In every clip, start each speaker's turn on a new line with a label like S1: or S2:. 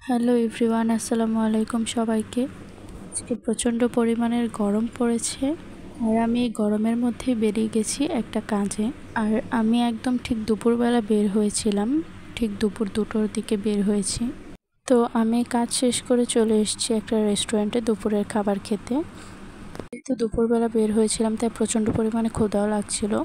S1: Hello everyone, আসসালামু আলাইকুম সবাইকে। আজকে প্রচণ্ড পরিমাণের গরম পড়েছে আর আমি এই গরমের মধ্যে বেরিয়ে গেছি একটা কাজে। আর আমি একদম ঠিক দুপুরবেলা বের হয়েছিলাম, ঠিক দুপুর 2টোর দিকে বের হয়েছি। তো আমি কাজ শেষ করে চলে এসেছি একটা রেস্টুরেন্টে দুপুরের খাবার খেতে। যেহেতু দুপুরবেলা বের হয়েছিলাম তাই প্রচণ্ড পরিমাণে ক্ষুধাও লাগছিল।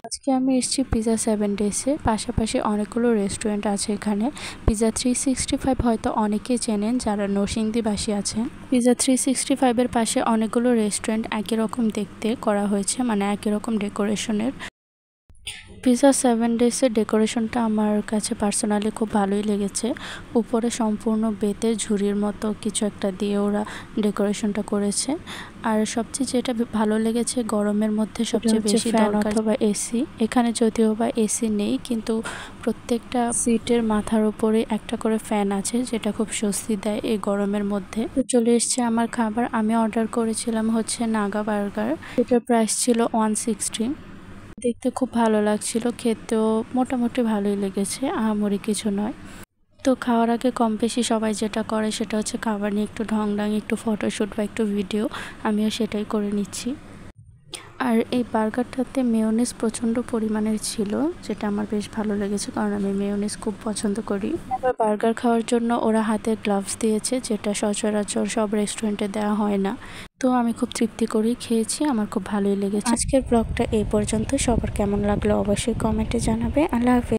S1: আজকে আমি এসেছি পিজা 7 ডেজে। পাশাপাশি অনেকগুলো রেস্টুরেন্ট আছে এখানে। পিজা 365 হয়তো অনেকেই চেনেন যারা নরসিংদীবাসী আছেন। পিজা 365-এর পাশে অনেকগুলো রেস্টুরেন্ট একই রকম দেখতে করা হয়েছে, মানে একই রকম ডেকোরেশনের। পিজা 7 ডেজের ডেকোরেশনটা আমার কাছে পার্সোনালি খুব ভালোই লেগেছে। উপরে সম্পূর্ণ বেতের ঝুড়ির মতো কিছু একটা দিয়ে ওরা ডেকোরেশনটা করেছে। আর সবচেয়ে যেটা ভালো লেগেছে, গরমের মধ্যে সবচেয়ে বেশি ফ্যান অথবা এসি। এখানে যদিও বা এসি নেই, কিন্তু প্রত্যেকটা সিটের মাথার উপরে একটা করে ফ্যান আছে, যেটা খুব স্বস্তি দেয় এই গরমের মধ্যে। তো চলে এসছে আমার খাবার। আমি অর্ডার করেছিলাম হচ্ছে নাগা বার্গার। এটার প্রাইস ছিল 160। দেখতে খুব ভালো লাগছিল, খেতেও মোটামুটি ভালোই লেগেছে, আহামরি কিছু নয়। তো খাওয়ার আগে কম বেশি সবাই যেটা করে সেটা হচ্ছে খাবার নিয়ে একটু ঢংঢাং, একটু ফটোশ্যুট বা একটু ভিডিও। আমিও সেটাই করে নিচ্ছি। আর এই বার্গারটাতে মেয়োনিজ প্রচণ্ড পরিমাণের ছিল, যেটা আমার বেশ ভালো লেগেছে, কারণ আমি মেয়োনিজ খুব পছন্দ করি। আবার বার্গার খাওয়ার জন্য ওরা হাতে গ্লাভস দিয়েছে, যেটা সচরাচর সব রেস্টুরেন্টে দেওয়া হয় না। তো আমি খুব তৃপ্তি করেই খেয়েছি, আমার খুব ভালোই লেগেছে। আজকের ব্লগটা এই পর্যন্ত। সবার কেমন লাগলো অবশ্যই কমেন্টে জানাবে। আল্লাহ হাফেজ।